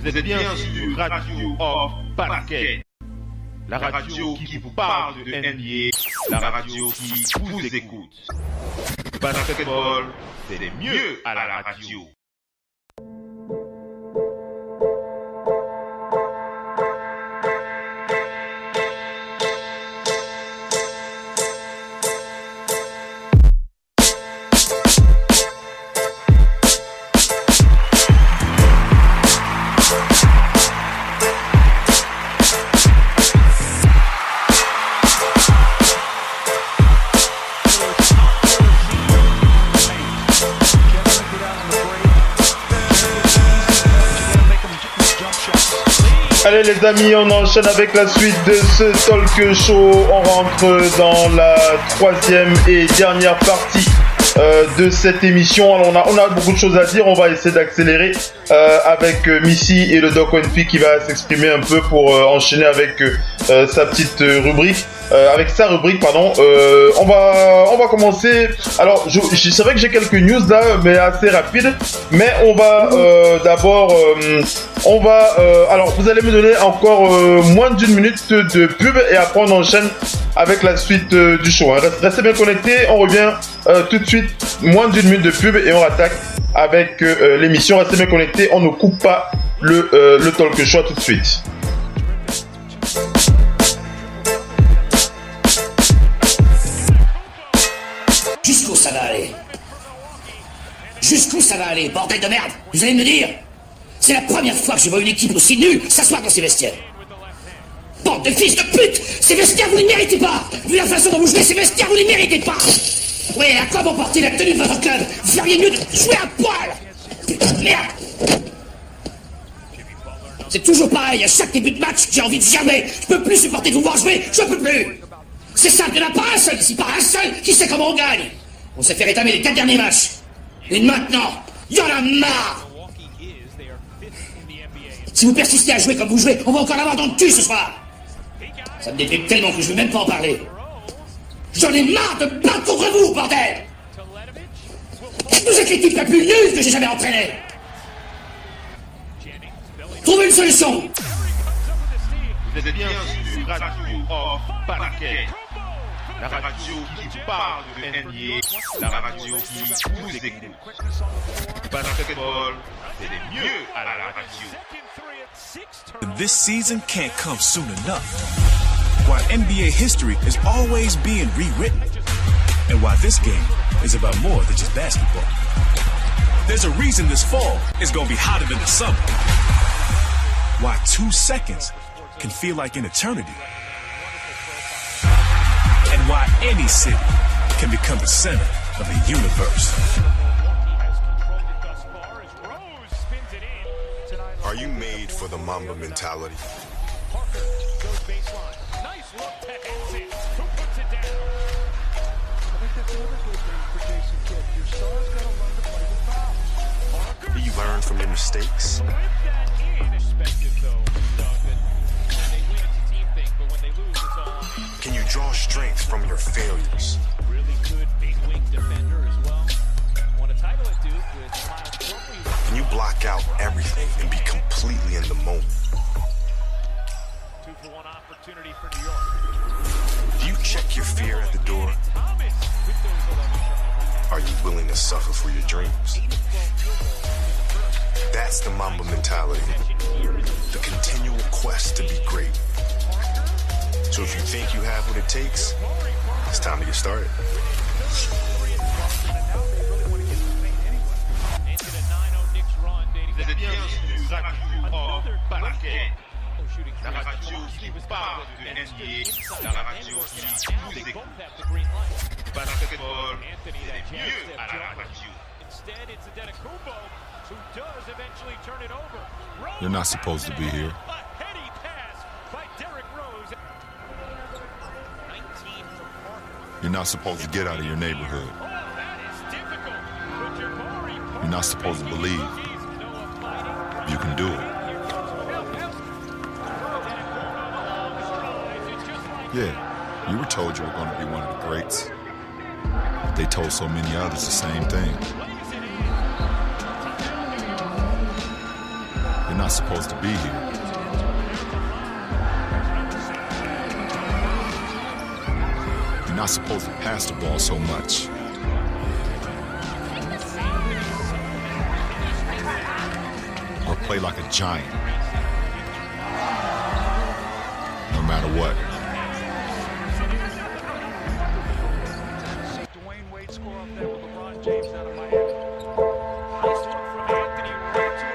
Vous êtes bien sur Radio Off Basket, la radio qui vous parle de NBA, la radio qui vous écoute. Basketball, c'est mieux à la radio. Allez les amis, on enchaîne avec la suite de ce talk show. On rentre dans la troisième et dernière partie de cette émission. Alors on a beaucoup de choses à dire, on va essayer d'accélérer avec Missy et le Doc Wenfi qui va s'exprimer un peu pour enchaîner avec sa petite rubrique. Avec sa rubrique, pardon. On va commencer. Alors, c'est vrai que j'ai quelques news là, mais assez rapides. Mais on va d'abord, alors vous allez me donner encore moins d'une minute de pub et après on enchaîne avec la suite du show. Hein. Restez bien connectés. On revient tout de suite, moins d'une minute de pub et on attaque avec l'émission. Restez bien connectés. On ne coupe pas le talk show tout de suite. Jusqu'où ça va aller? Jusqu'où ça va aller, bordel de merde? Vous allez me dire? C'est la première fois que je vois une équipe aussi nulle s'asseoir dans ces vestiaires. Bande de fils de pute! Ces vestiaires, vous ne les méritez pas! Vu la façon dont vous jouez, ces vestiaires, vous ne les méritez pas! Oui, à quoi bon porter la tenue de votre club? Vous feriez mieux de jouer à poil! Putain de merde! C'est toujours pareil, à chaque début de match, j'ai envie de germer. Je peux plus supporter de vous voir jouer, je peux plus! C'est simple, il n'y en a pas un seul ici, pas un seul qui sait comment on gagne. On s'est fait rétamer les 4 derniers matchs. Et maintenant, il y en a marre. Si vous persistez à jouer comme vous jouez, on va encore l'avoir dans le cul ce soir. Ça me déprime tellement que je ne veux même pas en parler. J'en ai marre de me battre contre vous, bordel. Vous êtes l'équipe la plus nulle que j'ai jamais entraînée. Trouvez une solution. Vous êtes bien sur Radio Off Basket, la radio qui vous parle de NBA, la radio qui vous écoute. Basketball, c'est mieux à la radio. This season can't come soon enough. Why NBA history is always being rewritten. And why this game is about more than just basketball. There's a reason this fall is going to be hotter than the summer. Why 2 seconds can feel like an eternity. And why any city can become the center of the universe. Are you made for the Mamba mentality? Do you learn from your mistakes? Can you draw strength from your failures? Can you block out everything and be completely in the moment? Do you check your fear at the door? Are you willing to suffer for your dreams? That's the Mamba mentality. The continual quest to be great. So if you think you have what it takes, it's time to get started. Vous êtes bien sur Radio Off Basket, la radio qui vous parle de NBA, la radio qui vous écoute. Basketball, c'est mieux à la radio. You're not supposed to be here. You're not supposed to get out of your neighborhood. You're not supposed to believe you can do it. Yeah, you were told you were going to be one of the greats. But they told so many others the same thing. You're not supposed to be here. You're not supposed to pass the ball so much. Or play like a giant. No matter what. Dwayne Wade score up there with LeBron James out of Miami. Nice one from Anthony right to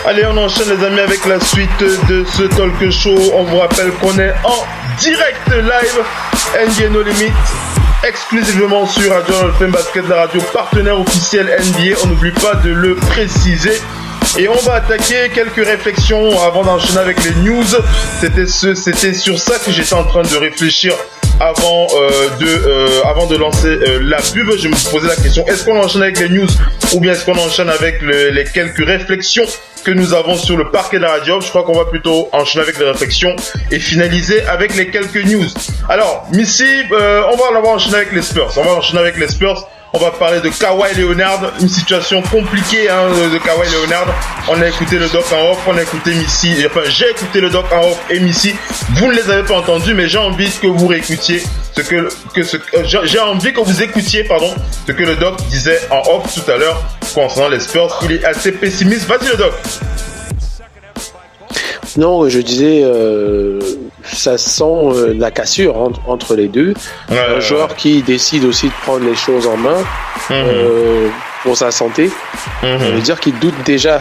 Allez, on enchaîne les amis avec la suite de ce talk show. On vous rappelle qu'on est en direct live NBA No Limit, exclusivement sur Radio FM Basket, la radio partenaire officielle NBA. On n'oublie pas de le préciser. Et on va attaquer quelques réflexions avant d'enchaîner avec les news. C'était sur ça que j'étais en train de réfléchir avant de lancer la pub. Je me posais la question, est-ce qu'on enchaîne avec les news ou bien est-ce qu'on enchaîne avec les quelques réflexions que nous avons sur le parquet de la radio? Je crois qu'on va plutôt enchaîner avec les réflexions et finaliser avec les quelques news. Alors, Missy, on va enchaîner avec les Spurs. On va parler de Kawhi Leonard, une situation compliquée de Kawhi Leonard. On a écouté le doc en off, on a écouté Missy, enfin j'ai écouté le doc en off et Missy. Vous ne les avez pas entendus, mais j'ai envie que vous réécoutiez j'ai envie que vous écoutiez ce que le doc disait en off tout à l'heure concernant les Spurs. Il est assez pessimiste. Vas-y le doc. Non, je disais, ça sent la cassure entre les deux. Un joueur qui décide aussi de prendre les choses en main pour sa santé. Ça veut dire qu'il doute déjà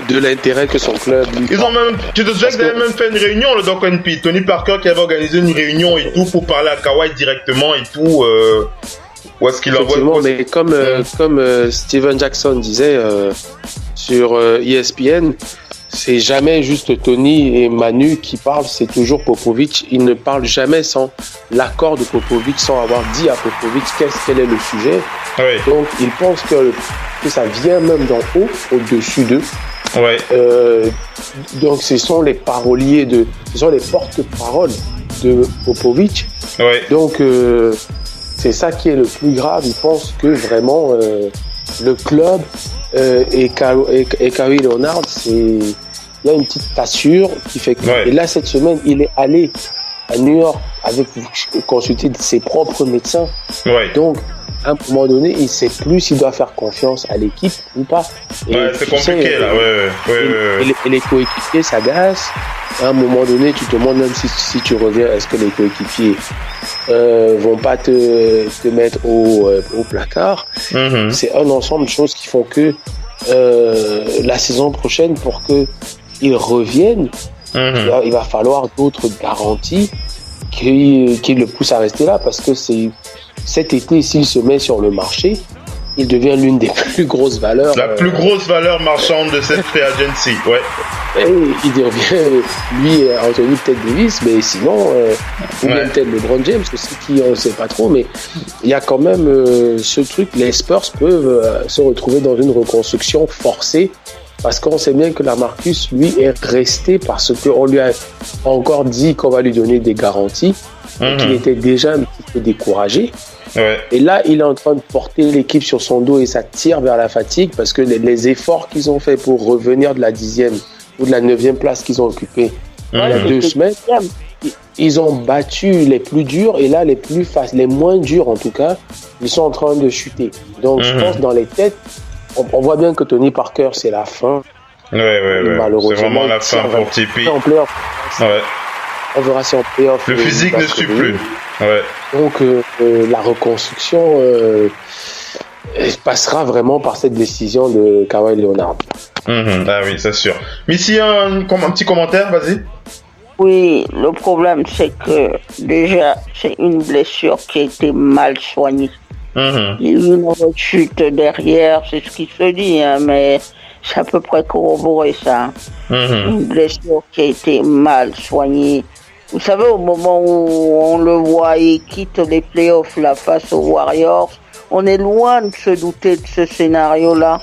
de l'intérêt que son club lui prend. Tu te souviens qu'ils avaient même fait une réunion, le Doc NP. Tony Parker qui avait organisé une réunion et tout pour parler à Kawhi directement et tout. Où est-ce qu'il envoie? Mais comme Steven Jackson disait sur ESPN, c'est jamais juste Tony et Manu qui parlent, c'est toujours Popovic. Ils ne parlent jamais sans l'accord de Popovic, sans avoir dit à Popovic quel est le sujet. Oui. Donc, ils pensent que ça vient même d'en haut, au-dessus d'eux. Ouais. Donc, ce sont les paroliers ce sont les porte-paroles de Popovic. Ouais. Donc, c'est ça qui est le plus grave. Ils pensent que vraiment le club et Kawhi Leonard, il y a une petite cassure qui fait que... Ouais. Et là, cette semaine, il est allé à New York consulter ses propres médecins. Ouais. Donc, à un moment donné, il ne sait plus s'il doit faire confiance à l'équipe ou pas. Et c'est compliqué, là. Et les coéquipiers s'agacent. À un moment donné, tu te demandes même si tu reviens, est-ce que les coéquipiers vont pas te mettre au placard. C'est un ensemble de choses qui font que la saison prochaine, pour qu'ils reviennent, il va falloir d'autres garanties qui le poussent à rester là, parce que cet été, s'il se met sur le marché, il devient l'une des plus grosses valeurs. La plus grosse valeur marchande de cette free agency, ouais. Et il devient, lui, Anthony peut-être Davis, mais sinon, ou même peut-être LeBron James aussi, qui on ne sait pas trop, mais il y a quand même ce truc, les Spurs peuvent se retrouver dans une reconstruction forcée, parce qu'on sait bien que Lamarcus, lui, est resté parce qu'on lui a encore dit qu'on va lui donner des garanties, et qu'il était déjà un petit peu découragé. Ouais. Et là, il est en train de porter l'équipe sur son dos et ça tire vers la fatigue, parce que les efforts qu'ils ont fait pour revenir de la 10e ou de la 9e place qu'ils ont occupée il y a 2 semaines, ils ont battu les plus durs, et là, les moins durs en tout cas, ils sont en train de chuter. Donc, je pense dans les têtes, on voit bien que Tony Parker, c'est la fin. Ouais. C'est vraiment la fin pour Tipeee. On verra si en playoff. Le physique ne suit plus. Ouais. Donc, la reconstruction passera vraiment par cette décision de Kawhi Leonard. Ah oui, c'est sûr. Missy, un petit commentaire, vas-y. Oui, le problème, c'est que déjà, c'est une blessure qui a été mal soignée. Il y a eu une rechute derrière, c'est ce qui se dit, hein, mais c'est à peu près corroboré ça. Une blessure qui a été mal soignée. Vous savez, au moment où on le voit, il quitte les playoffs là, face aux Warriors, on est loin de se douter de ce scénario-là.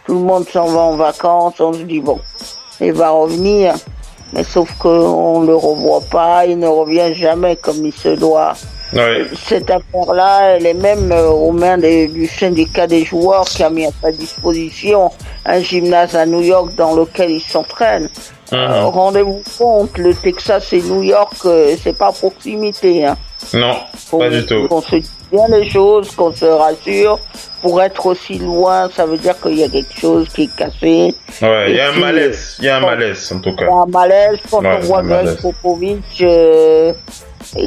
Tout le monde s'en va en vacances, on se dit bon, il va revenir. Mais sauf qu'on ne le revoit pas, il ne revient jamais comme il se doit. Ouais. Cette affaire-là, elle est même aux mains du syndicat des joueurs qui a mis à sa disposition un gymnase à New York dans lequel ils s'entraînent. Rendez-vous compte, le Texas et New York, c'est pas à proximité. Hein. Non, pas du tout. Qu'on se dit bien les choses, qu'on se rassure. Pour être aussi loin, ça veut dire qu'il y a quelque chose qui est cassé. Ouais, il y a un malaise. Il y a un malaise, en tout cas. Il y a un malaise quand on voit Greg Popovich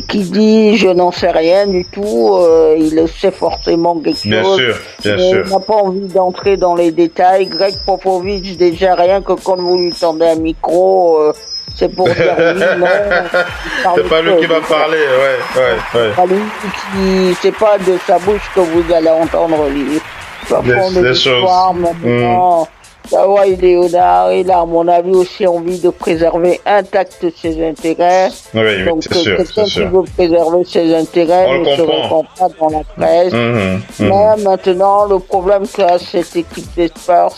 qui dit « je n'en sais rien du tout », il sait forcément quelque chose. Bien sûr. Il n'a pas envie d'entrer dans les détails. Greg Popovich, déjà rien que quand vous lui tendez un micro, c'est pour dire oui, non. C'est pas lui qui va parler, ouais. C'est pas de sa bouche que vous allez entendre lui. Des choses. Maintenant, Kawhi Leonard, il a à mon avis aussi envie de préserver intact ses intérêts. Oui, donc c'est sûr, quelqu'un qui veut préserver ses intérêts on ne se répand pas dans la presse. Mais maintenant, le problème qu'a cette équipe des Spurs,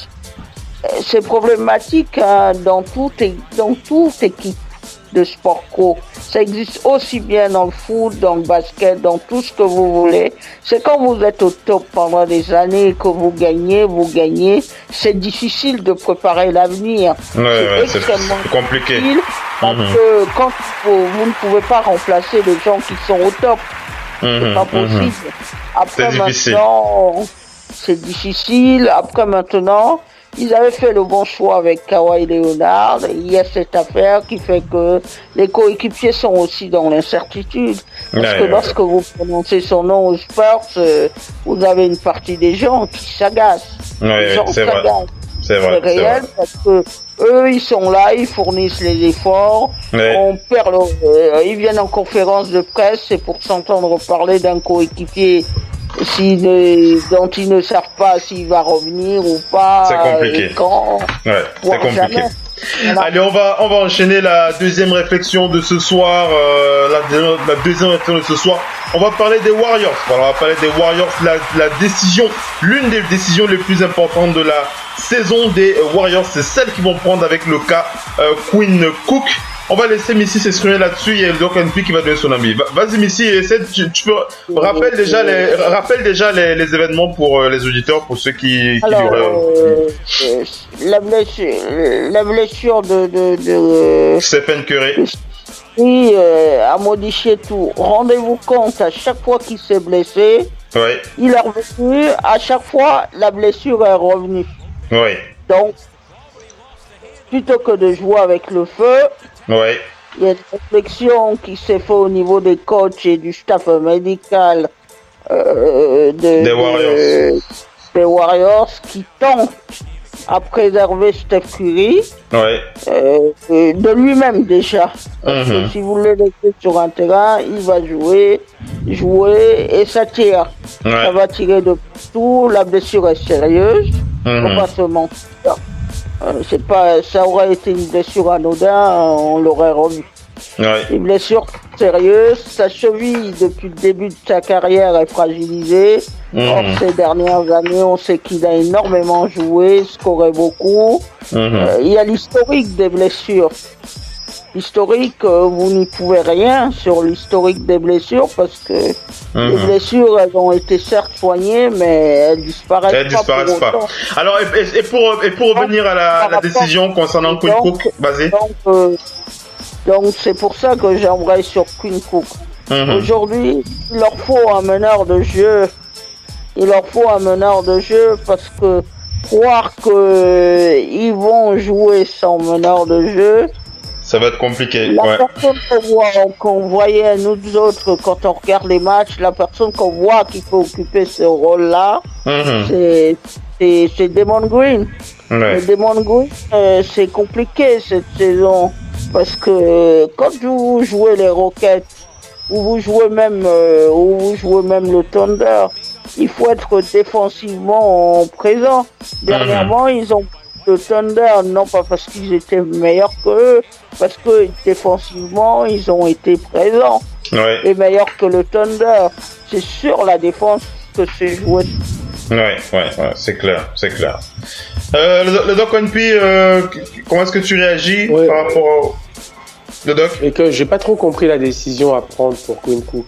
c'est problématique hein, dans toute équipe de sport co. Ça existe aussi bien dans le foot, dans le basket, dans tout ce que vous voulez. C'est quand vous êtes au top pendant des années et que vous gagnez, c'est difficile de préparer l'avenir. C'est extrêmement compliqué. Parce que quand vous ne pouvez pas remplacer les gens qui sont au top. C'est pas possible. Après maintenant, c'est difficile. Après maintenant, ils avaient fait le bon choix avec Kawhi Leonard. Il y a cette affaire qui fait que les coéquipiers sont aussi dans l'incertitude. Parce que lorsque vous prononcez son nom aux Spurs, vous avez une partie des gens qui s'agacent. C'est vrai. C'est réel parce que eux, ils sont là, ils fournissent les efforts. On perd ils viennent en conférence de presse, c'est pour s'entendre parler d'un coéquipier dont ils ne savent pas s'il va revenir ou pas. C'est compliqué. Et quand. C'est compliqué. Allez, on va enchaîner la deuxième réflexion de ce soir. La deuxième réflexion de ce soir. On va parler des Warriors. On va parler des Warriors. La décision, l'une des décisions les plus importantes de la saison des Warriors, c'est celle qu'ils vont prendre avec le cas Quinn Cook. On va laisser Missy s'exprimer là-dessus. Il y a le Doc NP qui va donner son avis. Vas-y Missy, tu peux rappelle déjà les événements pour les auditeurs, pour ceux qui la blessure de Stephen Curry. Oui, a modifié tout. Rendez-vous compte, à chaque fois qu'il s'est blessé, il est revenu. À chaque fois, la blessure est revenue. Donc, plutôt que de jouer avec le feu, il y a une réflexion qui s'est faite au niveau des coachs et du staff médical des Warriors qui tentent à préserver Steph Curry de lui-même déjà. Parce que si vous le laissez sur un terrain, il va jouer et ça tire. Ça va tirer de partout. La blessure est sérieuse. Faut pas se mentir. Ça aurait été une blessure anodine, on l'aurait revu. Une blessure sérieuse, sa cheville depuis le début de sa carrière est fragilisée. Or, ces dernières années, on sait qu'il a énormément joué, scoré beaucoup. Il y a l'historique des blessures. L'historique, vous n'y pouvez rien sur l'historique des blessures parce que les blessures, elles ont été certes soignées, mais elles disparaissent pas. Alors, et pour revenir à la décision concernant Quinn Cook, vas-y. Donc, c'est pour ça que j'aimerais sur Quinn Cook. Aujourd'hui, il leur faut un meneur de jeu. Parce que croire qu'ils vont jouer sans meneur de jeu, ça va être compliqué. La personne qu'on voyait nous autres quand on regarde les matchs, la personne qu'on voit qui peut occuper ce rôle-là, c'est Damon Green. Damon Green, c'est compliqué cette saison parce que quand vous jouez les Rockets ou vous jouez même le Thunder, il faut être défensivement présent. Dernièrement, ils ont le Thunder, non pas parce qu'ils étaient meilleurs qu'eux, parce que défensivement, ils ont été présents. Et meilleurs que le Thunder. C'est sur la défense que c'est joué. C'est clair. Le Doc NP, comment est-ce que tu réagis par rapport Le doc. Et que j'ai pas trop compris la décision à prendre pour Quinn Cook.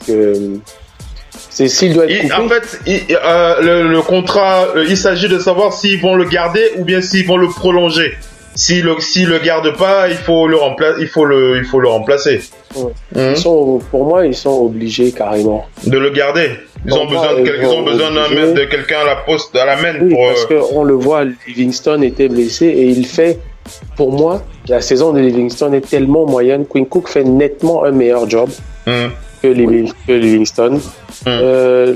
C'est s'il doit être coupé. En fait, le contrat, il s'agit de savoir s'ils vont le garder ou bien s'ils vont le prolonger. S'ils le gardent pas, il faut le remplacer. Ouais. Pour moi, ils sont obligés carrément de le garder. Ils ont besoin de quelqu'un à la poste, à la main. Oui, parce qu'on le voit, Livingston était blessé et il fait, pour moi, la saison de Livingston est tellement moyenne. Quinn Cook fait nettement un meilleur job que Livingston.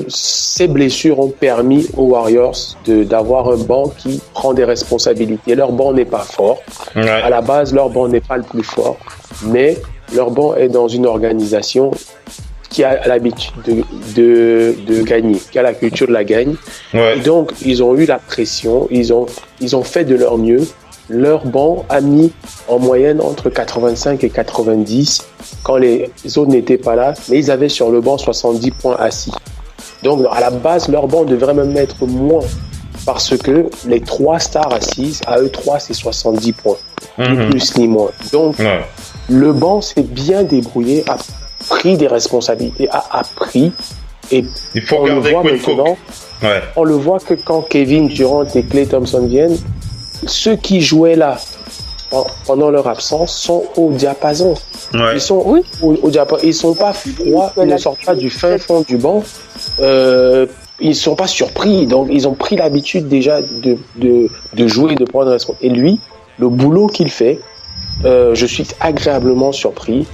Ces blessures ont permis aux Warriors d'avoir un banc qui prend des responsabilités. Leur banc n'est pas fort. Ouais. À la base, leur banc n'est pas le plus fort, mais leur banc est dans une organisation qui a l'habitude de gagner, qui a la culture de la gagne. Ouais. Et donc, ils ont eu la pression, ils ont fait de leur mieux. Leur banc a mis en moyenne entre 85 et 90 quand les autres n'étaient pas là, mais ils avaient sur le banc 70 points assis. Donc, à la base, leur banc devrait même mettre moins parce que les 3 stars assises, à eux 3, c'est 70 points, ni plus ni moins. Donc, le banc s'est bien débrouillé, a pris des responsabilités, a appris. Et il faut garder Quinn Cook. On le voit que quand Kevin Durant et Klay Thompson viennent, ceux qui jouaient là pendant leur absence sont au diapason. Ouais. Ils sont au diapason. Ils sont pas froids, ils ne sortent pas du fin fond du banc. Ils sont pas surpris, donc ils ont pris l'habitude déjà de jouer, de prendre responsabilité. Et lui, le boulot qu'il fait, je suis agréablement surpris.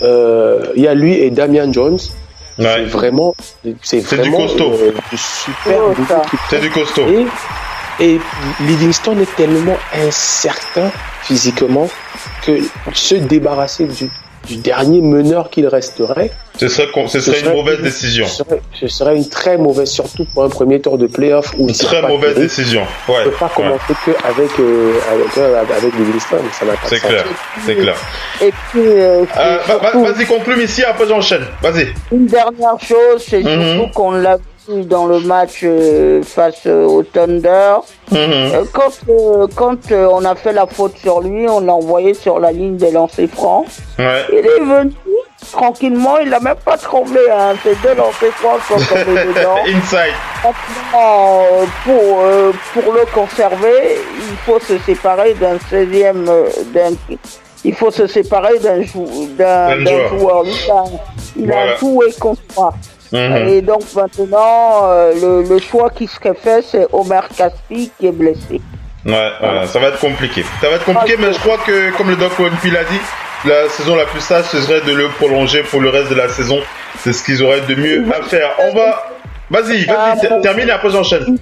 Il y a lui et Damian Jones. Ouais. C'est vraiment du costaud. C'est du costaud. Et Livingston est tellement incertain physiquement que se débarrasser du dernier meneur qu'il resterait, ce serait une mauvaise décision. Ce serait une très mauvaise, surtout pour un premier tour de play-off. Une très mauvaise décision. Ouais. On ne peut pas commencer qu'avec Livingston. Ça n'a pas de sens. C'est clair. Et puis, vas-y, conclue ici, après j'enchaîne. Vas-y. Une dernière chose, c'est surtout qu'on l'a vu dans le match face au Thunder. Quand on a fait la faute sur lui, on l'a envoyé sur la ligne des lancers francs. Ouais. Il est venu tranquillement, il n'a même pas tremblé. Ces 2 lancers francs sont tombés dedans. Inside. Pour le conserver, il faut se séparer d'un 16e. Il faut se séparer d'un joueur. Il a joué contre moi. Et donc maintenant, le choix qui serait fait, c'est Omer Caspi qui est blessé. Ça va être compliqué. Mais je crois que, comme le Doc Owenpi l'a dit, la saison la plus sage, ce serait de le prolonger pour le reste de la saison. C'est ce qu'ils auraient de mieux à faire. Vas-y, termine et après j'enchaîne.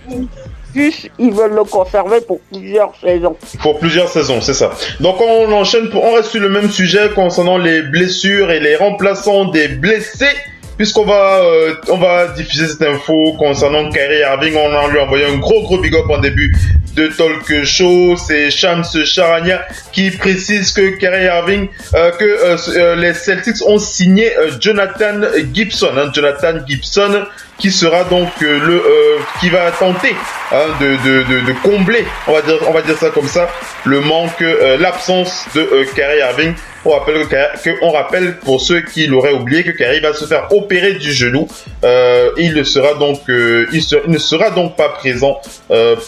Juste, ils veulent le conserver pour plusieurs saisons. Pour plusieurs saisons, c'est ça. Donc on enchaîne, on reste sur le même sujet concernant les blessures et les remplaçants des blessés. Puisqu'on va diffuser cette info concernant Kyrie Irving, on lui a envoyé un gros big up en début de talk show. C'est Shams Charania qui précise que Kyrie Irving, les Celtics ont signé Jonathan Gibson. Jonathan Gibson qui sera donc qui va tenter de combler, on va dire ça comme ça, le manque, l'absence de Kyrie Irving. On rappelle pour ceux qui l'auraient oublié que Kyrie va se faire opérer du genou. Il ne sera donc pas présent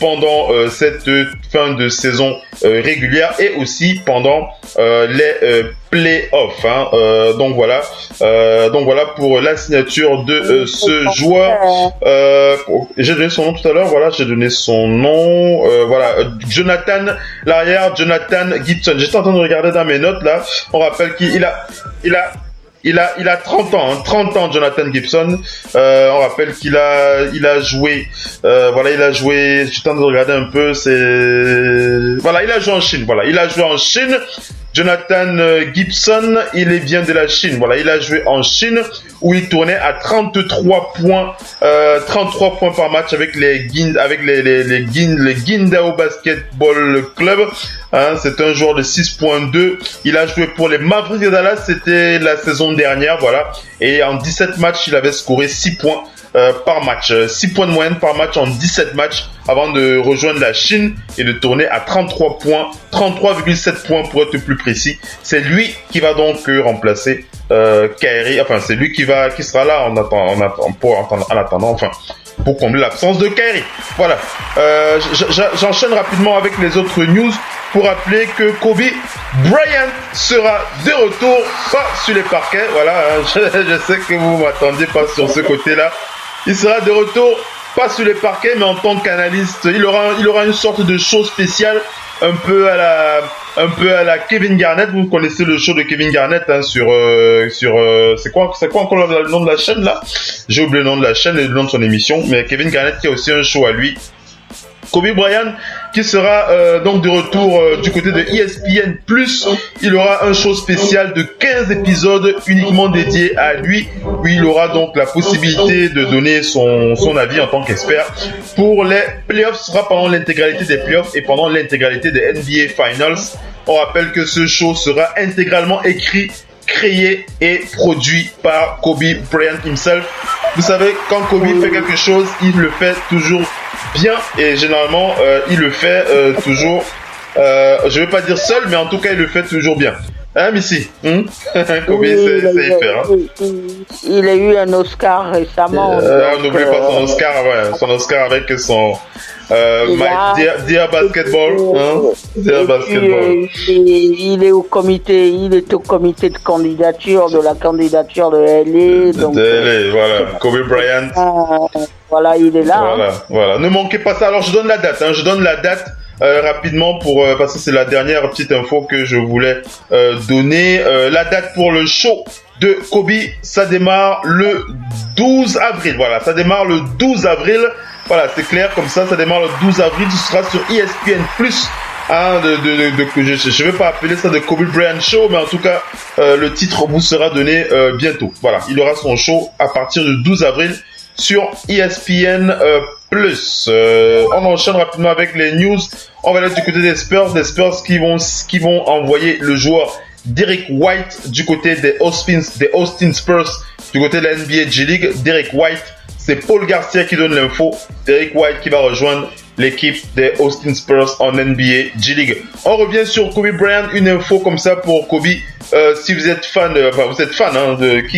pendant cette fin de saison régulière et aussi pendant les playoffs. Donc voilà pour la signature de ce joueur. J'ai donné son nom tout à l'heure. Jonathan, l'arrière Jonathan Gibson. J'étais en train de regarder dans mes notes là. On rappelle qu'il a 30 ans, Jonathan Gibson. On rappelle qu'il a joué, j'étais en train de regarder un peu, il a joué en Chine. Jonathan Gibson, il vient de la Chine. Il a joué en Chine où il tournait à 33 points par match avec les Guindao Basketball Club. C'est un joueur de 6.2. Il a joué pour les Mavericks de Dallas, c'était la saison dernière, Et en 17 matchs, il avait scoré 6 points par match. 6 points de moyenne par match en 17 matchs. avant de rejoindre la Chine et de tourner à 33 points, 33,7 points pour être plus précis. C'est lui qui va donc remplacer Kyrie, enfin c'est lui qui sera là en attendant, pour combler l'absence de Kyrie. Voilà. J'enchaîne rapidement avec les autres news pour rappeler que Kobe Bryant sera de retour, pas sur les parquets. Voilà, je sais que vous m'attendiez pas sur ce côté-là. Il sera de retour, pas sur les parquets, mais en tant qu'analyste, il aura une sorte de show spécial, un peu à la Kevin Garnett. Vous connaissez le show de Kevin Garnett sur c'est quoi encore le nom de la chaîne là? J'ai oublié le nom de la chaîne et le nom de son émission, mais Kevin Garnett qui a aussi un show à lui. Kobe Bryant qui sera donc de retour du côté de ESPN+. Il aura un show spécial de 15 épisodes uniquement dédié à lui, où il aura donc la possibilité de donner son avis en tant qu'expert pour les playoffs. Ce sera pendant l'intégralité des playoffs et pendant l'intégralité des NBA Finals. On rappelle que ce show sera intégralement écrit, créé et produit par Kobe Bryant himself. Vous savez, quand Kobe fait quelque chose, il le fait toujours bien et généralement il le fait toujours, je vais pas dire seul, mais en tout cas il le fait toujours bien. Hein, Missy? Kobe, c'est hyper. Hein? Il a eu un Oscar récemment. N'oubliez pas son Oscar, son Oscar avec son Dear Basketball. Dear Basketball. Il est au comité de candidature de la candidature de LA. Donc, voilà, Kobe Bryant. Voilà, il est là. Voilà. Ne manquez pas ça. Alors, je donne la date. Rapidement parce que c'est la dernière petite info que je voulais donner. La date pour le show de Kobe, ça démarre le 12 avril. Voilà, ça démarre le 12 avril. Voilà, c'est clair comme ça démarre le 12 avril. Ce sera sur ESPN+. Je vais pas appeler ça de Kobe Bryant Show, mais en tout cas, le titre vous sera donné bientôt. Voilà, il aura son show à partir du 12 avril sur ESPN+. On enchaîne rapidement avec les news. On va aller du côté des Spurs qui vont envoyer le joueur Derek White du côté des Austin Spurs, du côté de la NBA G League. Derek White, c'est Paul Garcia qui donne l'info. Derek White qui va rejoindre l'équipe des Austin Spurs en NBA G League. On revient sur Kobe Bryant, une info comme ça pour Kobe. Si vous êtes fan,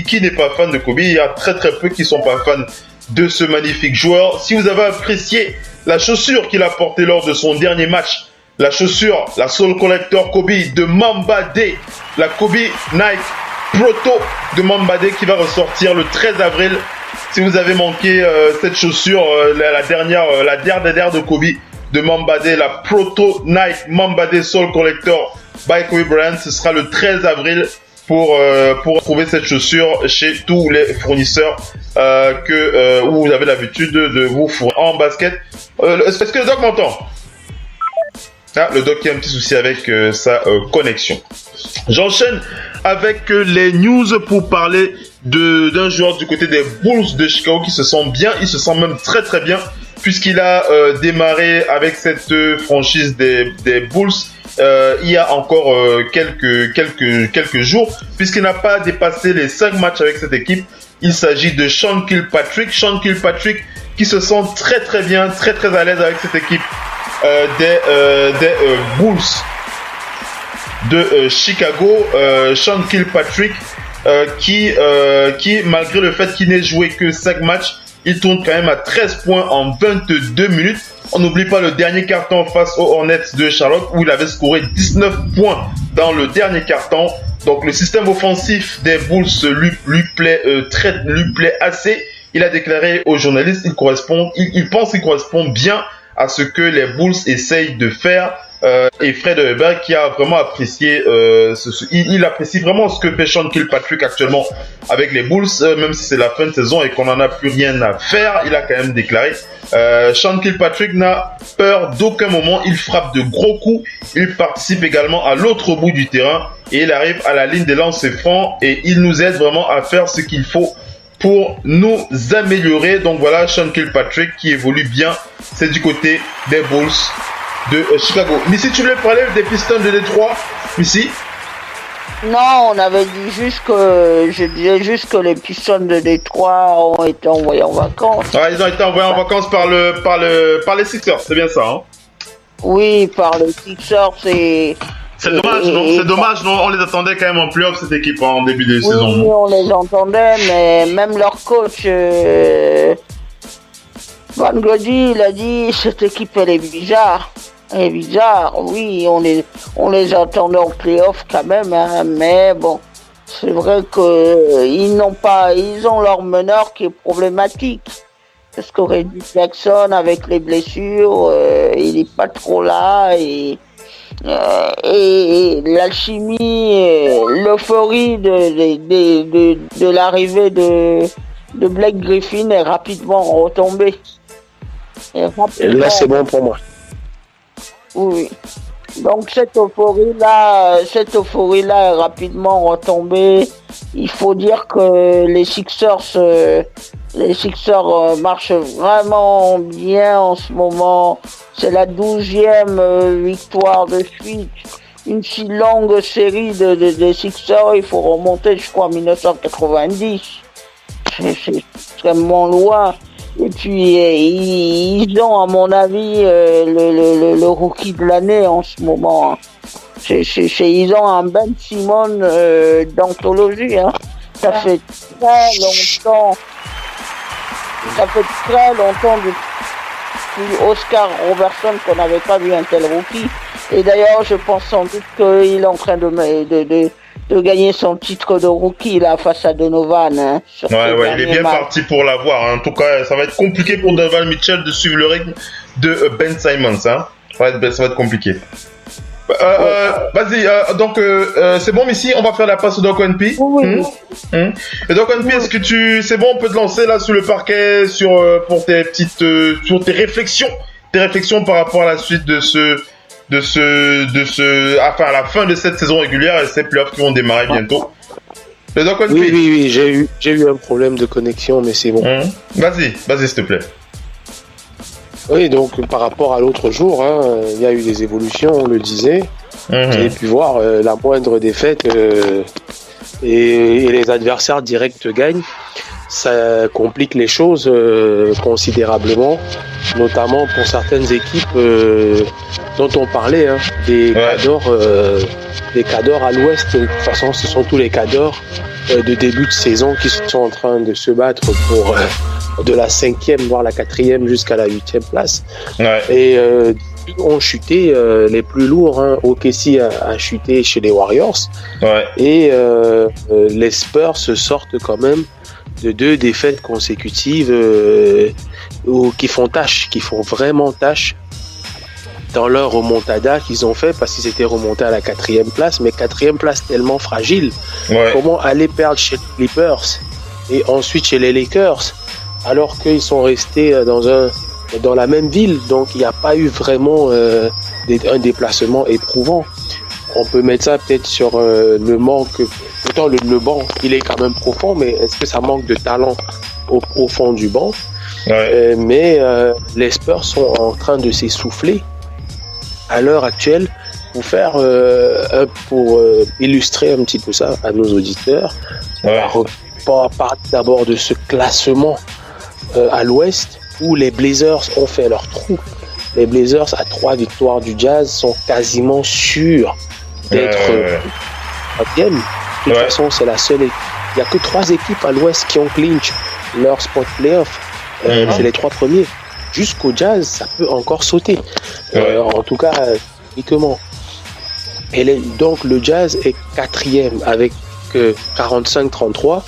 qui n'est pas fan de Kobe? Il y a très très peu qui sont pas fans de ce magnifique joueur. Si vous avez apprécié la chaussure qu'il a portée lors de son dernier match, la chaussure, la Soul Collector Kobe de Mamba Day, la Kobe Nike Proto de Mamba Day qui va ressortir le 13 avril. Si vous avez manqué cette chaussure, la dernière de Kobe de Mamba Day, la Proto Nike Mamba Day Soul Collector by Kobe Bryant, ce sera le 13 avril pour trouver cette chaussure chez tous les fournisseurs où vous avez l'habitude de vous fournir en basket. Est-ce que le doc m'entend? Ah, le doc qui a un petit souci avec sa connexion. J'enchaîne avec les news pour parler d'un joueur du côté des Bulls de Chicago qui se sent bien. Il se sent même très très bien puisqu'il a démarré avec cette franchise des Bulls il y a encore quelques jours, puisqu'il n'a pas dépassé les 5 matchs avec cette équipe. Il s'agit de Sean Kilpatrick qui se sent très très bien, très très à l'aise avec cette équipe des Bulls de Chicago. Sean Kilpatrick qui malgré le fait qu'il n'ait joué que 5 matchs, il tourne quand même à 13 points en 22 minutes. On n'oublie pas le dernier carton face aux Hornets de Charlotte où il avait scoré 19 points dans le dernier carton. Donc le système offensif des Bulls lui plaît assez. Il a déclaré aux journalistes il pense qu'il correspond bien à ce que les Bulls essayent de faire. Et Fred Weber qui a vraiment apprécié il apprécie vraiment ce que fait Sean Kilpatrick actuellement avec les Bulls, même si c'est la fin de saison et qu'on n'en a plus rien à faire. Il a quand même déclaré Sean Kilpatrick n'a peur d'aucun moment, il frappe de gros coups, il participe également à l'autre bout du terrain et il arrive à la ligne des lancers francs et il nous aide vraiment à faire ce qu'il faut pour nous améliorer. Donc voilà, Sean Kilpatrick qui évolue bien, c'est du côté des Bulls de Chicago. Missy, tu voulais parler des Pistons de Détroit? Missy? Non, on avait dit juste que... Je disais juste que les Pistons de Détroit ont été envoyés en vacances. Ouais, ils ont été envoyés en vacances par les Sixers, c'est bien ça, hein? Oui, par les Sixers, c'est... C'est dommage, non? C'est dommage, non? On les attendait quand même en playoff, cette équipe, en début de saison. Oui, on les entendait, mais même leur coach... Van Gundy, il a dit cette équipe elle est bizarre. Elle est bizarre, oui, on les attendait en playoff quand même, hein, mais bon, c'est vrai que ils ont leur meneur qui est problématique. Parce que Reggie Jackson avec les blessures, il est pas trop là et l'alchimie, l'euphorie de l'arrivée de Blake Griffin est rapidement retombée. Et là, c'est bon pour moi. Oui. Donc cette euphorie-là est rapidement retombée. Il faut dire que les Sixers marchent vraiment bien en ce moment. C'est la 12e victoire de suite. Une si longue série de Sixers, il faut remonter, je crois, en 1990. C'est extrêmement loin. Et puis, ils ont, à mon avis, le rookie de l'année en ce moment. Ils ont un Ben Simmons d'anthologie. Hein. Ça fait très longtemps depuis Oscar Robertson qu'on n'avait pas vu un tel rookie. Et d'ailleurs, je pense sans doute qu'il est en train de gagner son titre de rookie là face à Donovan. Hein, il est bien parti pour l'avoir. Hein. En tout cas, ça va être compliqué pour Donovan Mitchell de suivre le rythme de Ben Simmons. Hein. Ça va être compliqué. Vas-y, donc c'est bon, Missy, on va faire la passe au Doc NP. Oui. Et Doc NP, est-ce que c'est bon, on peut te lancer là sur le parquet pour tes petites, sur tes réflexions par rapport à la suite à la fin de cette saison régulière et ces playoffs qui vont démarrer bientôt. Le Doc NP. Oui, j'ai eu un problème de connexion, mais c'est bon. Vas-y, s'il te plaît. Oui, donc par rapport à l'autre jour, il y a eu des évolutions, on le disait. Vous avez pu voir la moindre défaite et les adversaires directs gagnent. Ça complique les choses considérablement, notamment pour certaines équipes dont on parlait, des cadors à l'ouest. De toute façon, ce sont tous les cadors de début de saison qui sont en train de se battre pour de la 5e voire la 4e jusqu'à la 8e place. Et ont chuté les plus lourds. OKC a chuté chez les Warriors et les Spurs se sortent quand même de 2 défaites consécutives qui font vraiment tâche dans leur remontada qu'ils ont fait, parce qu'ils étaient remontés à la 4e place, mais 4e place tellement fragile. Comment aller perdre chez les Clippers et ensuite chez les Lakers alors qu'ils sont restés dans la même ville, donc il n'y a pas eu vraiment un déplacement éprouvant. On peut mettre ça peut-être sur le manque. Pourtant, le banc, il est quand même profond, mais est-ce que ça manque de talent au fond du banc? Mais les Spurs sont en train de s'essouffler à l'heure actuelle. Pour illustrer un petit peu ça à nos auditeurs, on va parler d'abord de ce classement à l'ouest où les Blazers ont fait leur trou. Les Blazers, à 3 victoires du Jazz, sont quasiment sûrs d'être 3e. De toute façon, c'est la seule équipe. Il n'y a que 3 équipes à l'ouest qui ont clinch leur spot playoff. C'est les 3 premiers. Jusqu'au Jazz, ça peut encore sauter. En tout cas, uniquement. Et donc, le Jazz est 4e avec 45-33.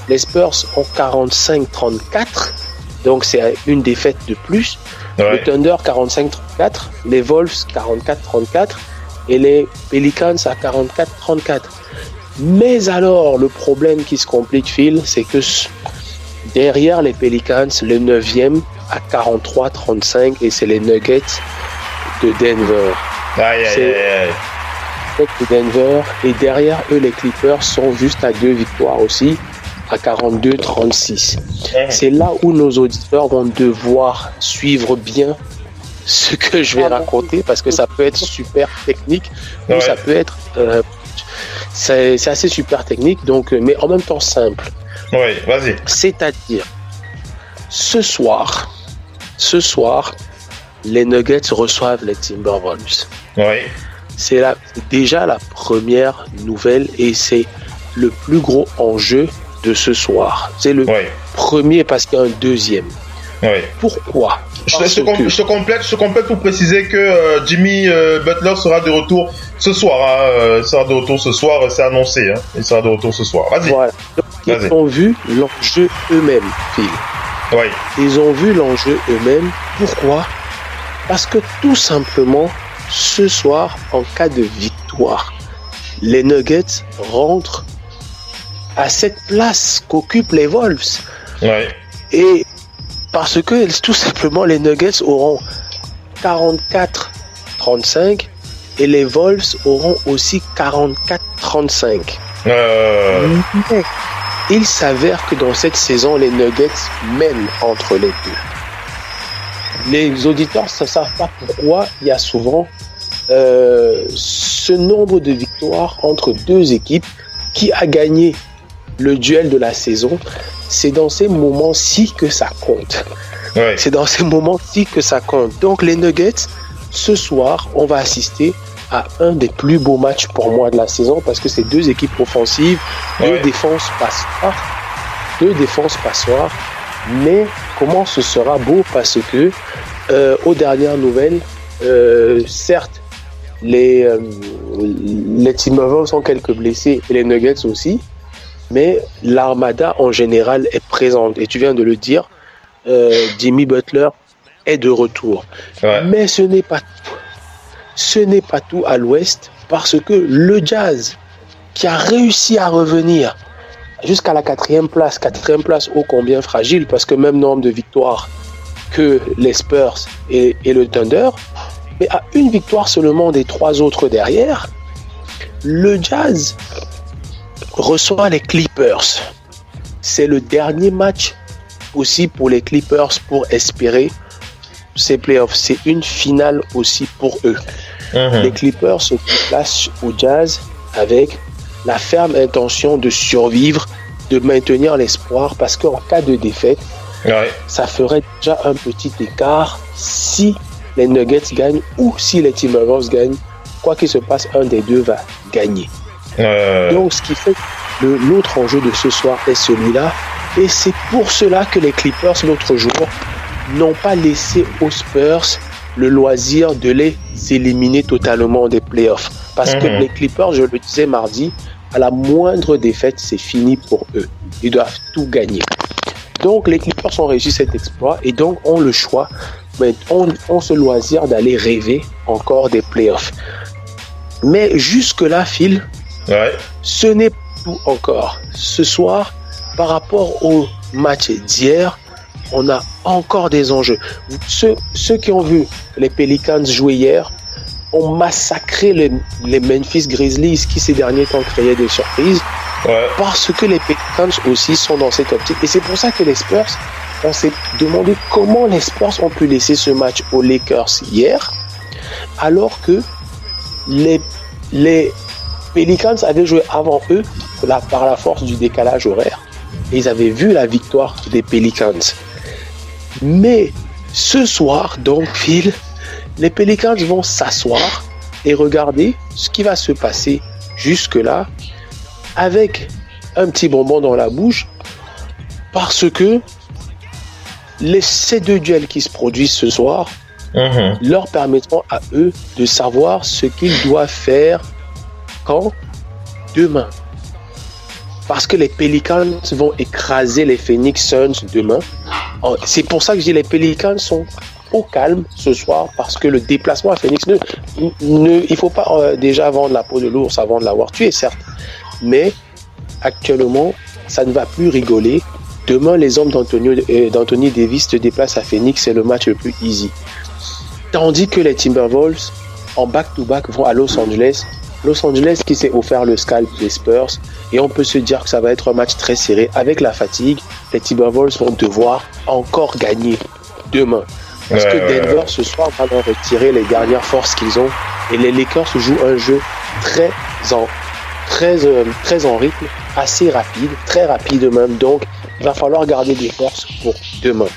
Les Spurs ont 45-34. Donc, c'est une défaite de plus. Le Thunder, 45-34. Les Wolves, 44-34. Et les Pelicans à 44-34. Mais alors, le problème qui se complique, Phil, c'est que derrière les Pelicans, le 9e à 43-35, et c'est les Nuggets de Denver. De Denver. Et derrière eux, les Clippers sont juste à 2 victoires aussi, à 42-36. C'est là où nos auditeurs vont devoir suivre bien ce que je vais raconter, parce que ça peut être super technique ou ça peut être c'est assez super technique, donc, mais en même temps simple. Oui, vas-y. C'est-à-dire, ce soir, les Nuggets reçoivent les Timberwolves. Oui. C'est déjà la première nouvelle et c'est le plus gros enjeu de ce soir. C'est le premier parce qu'il y a un deuxième. Oui. Pourquoi? Je te complète pour préciser que Jimmy Butler sera de retour ce soir. Sera de retour ce soir, c'est annoncé. Il sera de retour ce soir. Vas-y. Voilà. Donc, ils ont vu l'enjeu eux-mêmes, Phil. Oui. Ils ont vu l'enjeu eux-mêmes. Pourquoi? Parce que tout simplement, ce soir, en cas de victoire, les Nuggets rentrent à cette place qu'occupent les Wolves. Ouais. Et parce que tout simplement, les Nuggets auront 44-35 et les Wolves auront aussi 44-35. Mais il s'avère que dans cette saison, les Nuggets mènent entre les deux. Les auditeurs ne savent pas pourquoi il y a souvent ce nombre de victoires entre deux équipes. Qui a gagné le duel de la saison? C'est dans ces moments-ci que ça compte. Ouais. C'est dans ces moments-ci que ça compte. Donc les Nuggets, ce soir, on va assister à un des plus beaux matchs pour moi de la saison parce que c'est deux équipes offensives, deux défenses passoires. Mais comment ce sera beau parce que aux dernières nouvelles, certes, les Timberwolves ont quelques blessés et les Nuggets aussi, mais l'armada en général est présente. Et tu viens de le dire, Jimmy Butler est de retour. Ouais. Mais ce n'est pas tout. Ce n'est pas tout à l'Ouest parce que le Jazz, qui a réussi à revenir jusqu'à la quatrième place ô combien fragile, parce que même nombre de victoires que les Spurs et le Thunder, mais à une victoire seulement des trois autres derrière, le Jazz reçoit les Clippers. C'est le dernier match aussi pour les Clippers pour espérer ces playoffs. C'est une finale aussi pour eux. Les Clippers se placent au Jazz avec la ferme intention de survivre, de maintenir l'espoir, parce qu'en cas de défaite, ça ferait déjà un petit écart si les Nuggets gagnent ou si les Timberwolves gagnent. Quoi qu'il se passe, un des deux va gagner. Donc, ce qui fait que l'autre enjeu de ce soir est celui-là. Et c'est pour cela que les Clippers, l'autre jour, n'ont pas laissé aux Spurs le loisir de les éliminer totalement des playoffs. Parce que les Clippers, je le disais mardi, à la moindre défaite, c'est fini pour eux. Ils doivent tout gagner. Donc, les Clippers ont réussi cet exploit et donc ont le choix, mais ont ce loisir d'aller rêver encore des playoffs. Mais jusque-là, Phil, ce n'est pas tout encore. Ce soir, par rapport au match d'hier, on a encore des enjeux. Ceux qui ont vu les Pelicans jouer hier ont massacré les Memphis Grizzlies qui ces derniers temps créaient des surprises parce que les Pelicans aussi sont dans cette optique. Et c'est pour ça que les Spurs, on s'est demandé comment les Spurs ont pu laisser ce match aux Lakers hier alors que les Pelicans avaient joué avant eux par la force du décalage horaire. Et ils avaient vu la victoire des Pelicans. Mais ce soir, donc, Phil, les Pelicans vont s'asseoir et regarder ce qui va se passer jusque-là avec un petit bonbon dans la bouche parce que ces deux duels qui se produisent ce soir leur permettront à eux de savoir ce qu'ils doivent faire quand? Demain. Parce que les Pelicans vont écraser les Phoenix Suns demain. C'est pour ça que je dis les Pelicans sont au calme ce soir parce que le déplacement à Phoenix, il ne faut pas déjà vendre la peau de l'ours avant de l'avoir tué, certes. Mais actuellement, ça ne va plus rigoler. Demain, les hommes d'Anthony Davis se déplacent à Phoenix, c'est le match le plus easy. Tandis que les Timberwolves, en back-to-back, vont à Los Angeles. Los Angeles qui s'est offert le scalp des Spurs. Et on peut se dire que ça va être un match très serré. Avec la fatigue, les Timberwolves vont devoir encore gagner demain. Parce que Denver, ce soir, va leur retirer les dernières forces qu'ils ont. Et les Lakers jouent un jeu très en rythme, assez rapide, très rapide même. Donc, il va falloir garder des forces pour demain.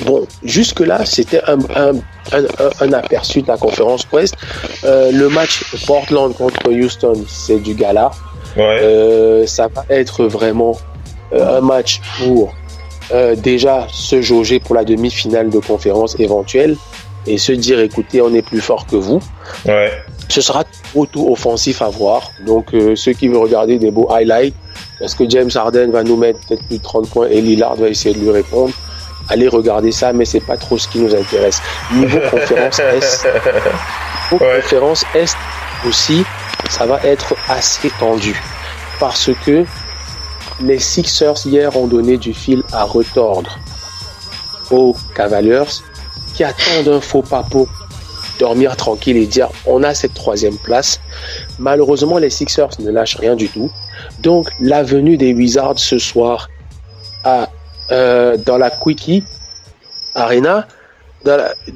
Bon, jusque-là, c'était un aperçu de la conférence Ouest. Le match Portland contre Houston, c'est du gala. Ouais. Ça va être vraiment un match pour déjà se jauger pour la demi-finale de conférence éventuelle et se dire, écoutez, on est plus fort que vous. Ouais. Ce sera tout offensif à voir. Donc, ceux qui veulent regarder des beaux highlights, est-ce que James Harden va nous mettre peut-être plus de 30 points et Lillard va essayer de lui répondre? Allez regarder ça, mais c'est pas trop ce qui nous intéresse. Niveau conférence Est, conférence Est aussi, ça va être assez tendu parce que les Sixers hier ont donné du fil à retordre aux Cavaliers qui attendent un faux pas pour dormir tranquille et dire on a cette 3e place. Malheureusement, les Sixers ne lâchent rien du tout. Donc, la venue des Wizards ce soir dans la Quickie Arena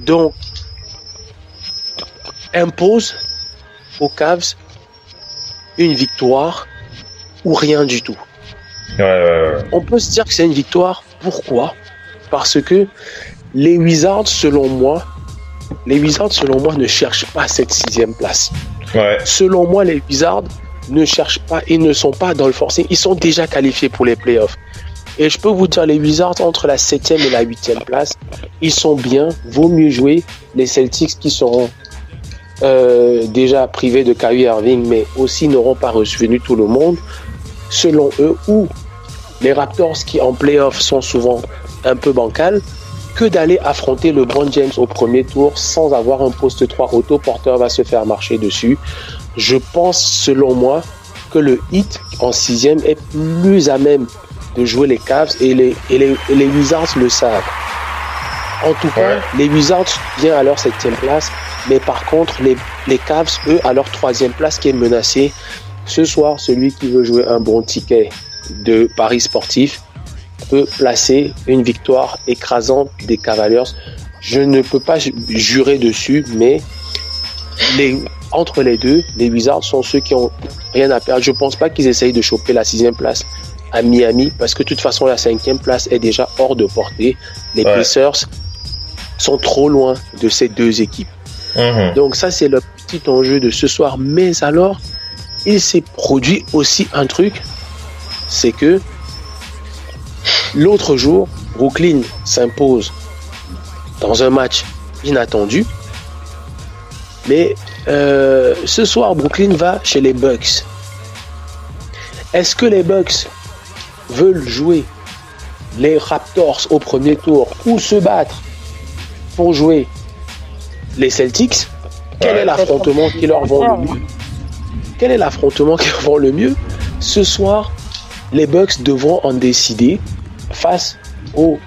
donc impose aux Cavs une victoire ou rien du tout. Ouais. On peut se dire que c'est une victoire. Pourquoi? Parce que les Wizards, selon moi, ne cherchent pas cette 6e place. Ouais. Selon moi, les Wizards ne cherchent pas, ils ne sont pas dans le forcing. Ils sont déjà qualifiés pour les playoffs. Et je peux vous dire, les Wizards, entre la 7e et la 8e place, ils sont bien. Vaut mieux jouer les Celtics qui seront déjà privés de Kyrie Irving, mais aussi n'auront pas revenu tout le monde, selon eux, ou les Raptors qui en playoff sont souvent un peu bancals, que d'aller affronter le LeBron James au premier tour sans avoir un poste 3 autoporteur va se faire marcher dessus. Je pense, selon moi, que le Heat en 6e est plus à même de jouer les Cavs et les Wizards le savent. En tout cas, les Wizards viennent à leur 7e place, mais par contre, les Cavs, eux, à leur 3e place qui est menacée. Ce soir, celui qui veut jouer un bon ticket de paris sportif peut placer une victoire écrasante des Cavaliers. Je ne peux pas jurer dessus, mais entre les deux, les Wizards sont ceux qui ont rien à perdre. Je ne pense pas qu'ils essayent de choper la 6e place à Miami, parce que de toute façon, la 5e place est déjà hors de portée. Les Pacers sont trop loin de ces deux équipes. Donc ça, c'est le petit enjeu de ce soir. Mais alors, il s'est produit aussi un truc, c'est que l'autre jour, Brooklyn s'impose dans un match inattendu. Mais ce soir, Brooklyn va chez les Bucks. Est-ce que les Bucks veulent jouer les Raptors au premier tour ou se battre pour jouer les Celtics? Quel est l'affrontement qui leur vend le mieux? Quel est l'affrontement qui leur vend le mieux? Ce soir, les Bucks devront en décider face aux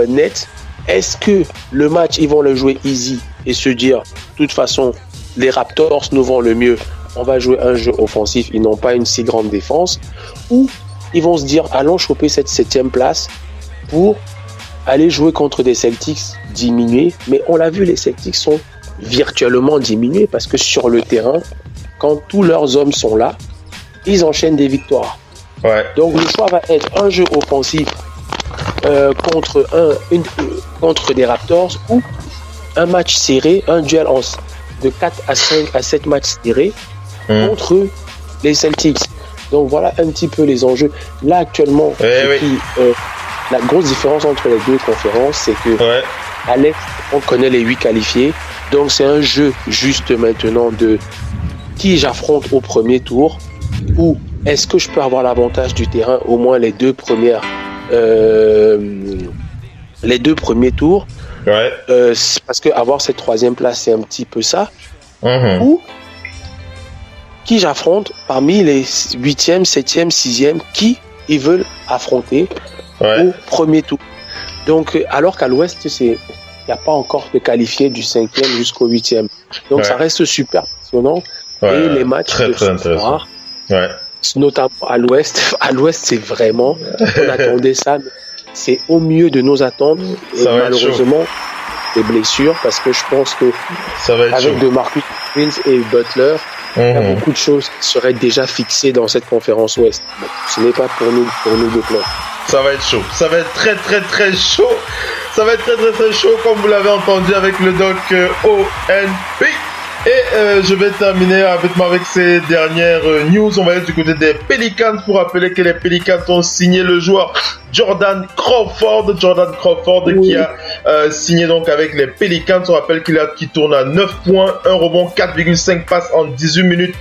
Nets. Est-ce que le match, ils vont le jouer easy et se dire, de toute façon, les Raptors nous vont le mieux, on va jouer un jeu offensif, ils n'ont pas une si grande défense, ou ils vont se dire, allons choper cette 7e place pour aller jouer contre des Celtics diminués. Mais on l'a vu, les Celtics sont virtuellement diminués parce que sur le terrain, quand tous leurs hommes sont là, ils enchaînent des victoires. Donc le choix va être un jeu offensif contre des Raptors ou un match serré, un duel de 4 à 5 à 7 matchs serrés contre les Celtics. Donc voilà un petit peu les enjeux. Là actuellement, la grosse différence entre les deux conférences, c'est que à l'Est, on connaît les 8 qualifiés. Donc c'est un jeu juste maintenant de qui j'affronte au premier tour, ou est-ce que je peux avoir l'avantage du terrain au moins les deux premiers tours, parce que avoir cette 3e place, c'est un petit peu ça. Ou qui j'affronte parmi les 8e, 7e, 6e, qui ils veulent affronter au premier tour. Donc, alors qu'à l'Ouest, il n'y a pas encore de qualifiés du 5e jusqu'au 8e. Donc, ça reste super passionnant. Et les matchs de ce soir, notamment à l'Ouest, c'est vraiment, on attendait ça, c'est au mieux de nos attentes. Et malheureusement, des blessures, parce que je pense que avec DeMarcus Cousins et Butler, Il y a beaucoup de choses qui seraient déjà fixées dans cette conférence Ouest. Bon, ce n'est pas pour nous de pleurer. Ça va être chaud. Ça va être très très très chaud. Ça va être très très très chaud comme vous l'avez entendu avec le doc ONP. Et je vais terminer avec ces dernières news. On va être du côté des Pelicans pour rappeler que les Pelicans ont signé le joueur Jordan Crawford qui a signé donc avec les Pelicans. On rappelle qu'il tourne à 9 points, 1 rebond, 4,5 passes en 18 minutes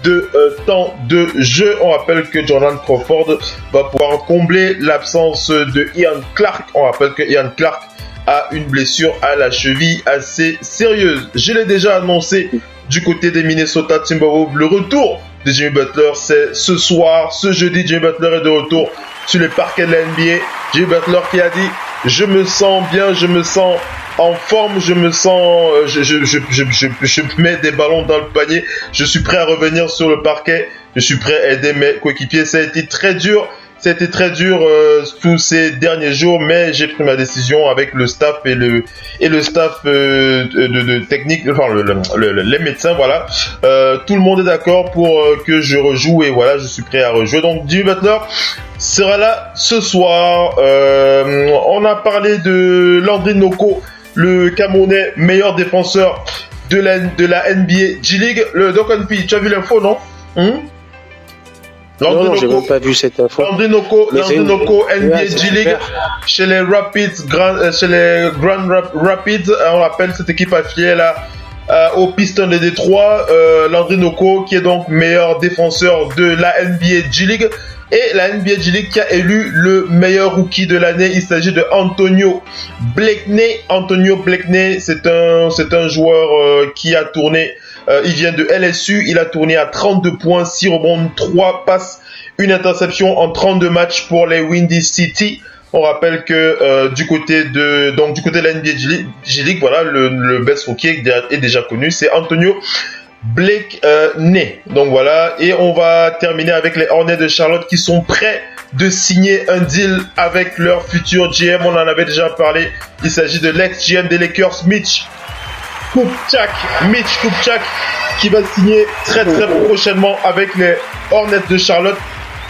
de temps de jeu. On rappelle que Jordan Crawford va pouvoir combler l'absence de Ian Clark. On rappelle que Ian Clark a une blessure à la cheville assez sérieuse. Je l'ai déjà annoncé du côté des Minnesota Timberwolves. Le retour de Jimmy Butler, c'est ce soir, ce jeudi. Jimmy Butler est de retour sur les parquets de la NBA. Jimmy Butler qui a dit « Je me sens bien, je me sens en forme, je me sens... je mets des ballons dans le panier. Je suis prêt à revenir sur le parquet. Je suis prêt à aider mes coéquipiers. » Ça a été très dur. C'était très dur tous ces derniers jours, mais j'ai pris ma décision avec le staff et le staff de technique, enfin les médecins, voilà. Tout le monde est d'accord pour que je rejoue et voilà, je suis prêt à rejouer. Donc Jimmy Butler sera là ce soir. On a parlé de Landry Noko, le Camerounais meilleur défenseur de la NBA G-League. Le Doc P, tu as vu l'info, non? Non, j'ai même pas vu cette info. Landry Noko NBA G-League chez les Grand Rapids. On rappelle cette équipe affiliée là au Pistons de Détroit. Landry Noko qui est donc meilleur défenseur de la NBA G-League. Et la NBA G-League qui a élu le meilleur rookie de l'année. Il s'agit de Antonio Blakeney. Antonio Blakeney, c'est un joueur qui a tourné. Il vient de LSU, il a tourné à 32 points, 6 rebonds, 3 passes, une interception en 32 matchs pour les Windy City. On rappelle que du côté de la NBA G-League, voilà, le best rookie est déjà connu, c'est Antonio Blakeney. Donc voilà, et on va terminer avec les Hornets de Charlotte qui sont prêts de signer un deal avec leur futur GM. On en avait déjà parlé, il s'agit de l'ex-GM des Lakers, Mitch Kupchak, qui va signer très très prochainement avec les Hornets de Charlotte.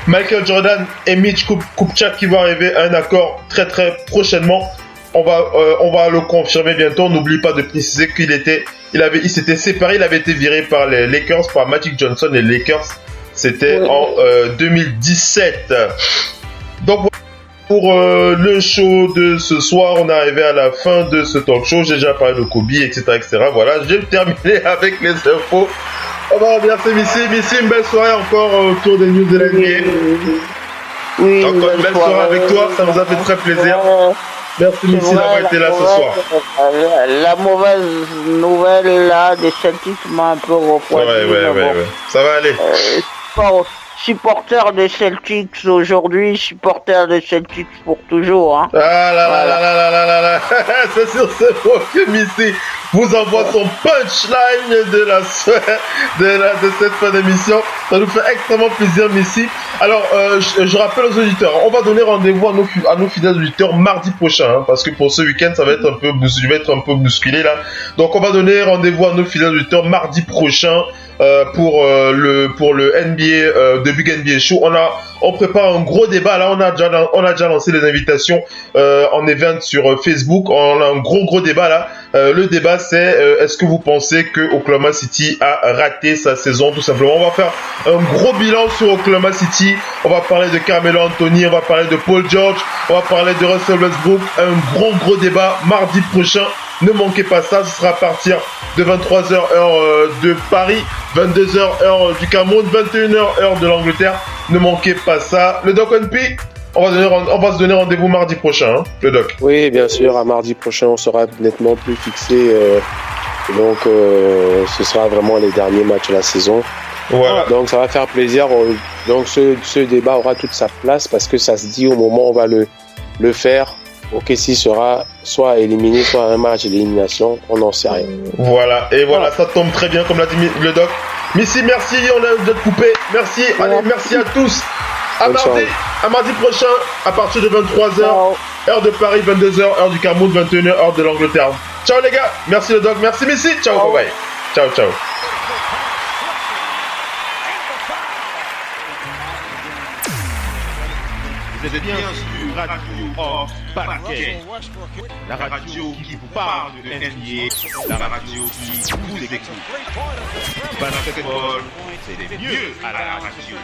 Michael Jordan et Mitch Kupchak qui vont arriver à un accord très très prochainement. On va le confirmer bientôt. On n'oublie pas de préciser qu'il s'était séparé, il avait été viré par les Lakers, par Magic Johnson et les Lakers. C'était en 2017. Donc voilà. Pour le show de ce soir, on est arrivé à la fin de ce talk show. J'ai déjà parlé de Kobe, etc. Voilà, j'ai terminé avec les infos. On va remercier Missy, une belle soirée encore autour des news de la NBA. Oui, encore une belle soirée avec toi, ça nous a fait très plaisir. Merci Missy d'avoir été là ce soir. La mauvaise nouvelle là des Celtics m'a un peu refroidi. Ouais. Ça va aller. Supporter des Celtics aujourd'hui, supporter des Celtics pour toujours. Hein. Ah là. C'est sur ce mot que Missy vous envoie son punchline de cette fin d'émission. Ça nous fait extrêmement plaisir, Missy. Alors, je rappelle aux auditeurs, on va donner rendez-vous à nos fidèles auditeurs mardi prochain, hein, parce que pour ce week-end, ça va être un peu bousculé là. Donc, on va donner rendez-vous à nos fidèles auditeurs mardi prochain. Pour le NBA de Big NBA Show, on prépare un gros débat là. On a déjà lancé les invitations en event sur Facebook. On a un gros débat là. Le débat c'est est-ce que vous pensez que Oklahoma City a raté sa saison tout simplement. On va faire un gros bilan sur Oklahoma City. On va parler de Carmelo Anthony, on va parler de Paul George, on va parler de Russell Westbrook. Un gros débat mardi prochain. Ne manquez pas ça, ce sera à partir de 23h heure de Paris, 22h heure du Cameroun, 21h heure de l'Angleterre. Ne manquez pas ça. Le Doc NP, on va se donner rendez-vous mardi prochain, hein, le Doc. Oui, bien sûr, à mardi prochain, on sera nettement plus fixé. Donc, ce sera vraiment les derniers matchs de la saison. Voilà. Donc, ça va faire plaisir. Donc, ce débat aura toute sa place parce que ça se dit au moment où on va le faire. OKC sera soit éliminé, soit un match d'élimination, on n'en sait rien. Voilà, et voilà, ça tombe très bien comme l'a dit le Doc. Missy, merci, on a déjà coupé. Merci, allez, merci à tous. À mardi prochain, à partir de 23h, heure de Paris, 22h, heure du Cameroun, 21h, heure de l'Angleterre. Ciao les gars, merci le Doc, merci Missy, ciao, bye bye. Ciao. êtes bien sur Radio Hors Parquet, la radio qui vous parle de NBA, la radio qui vous écoute. Basketball, c'est mieux à la radio.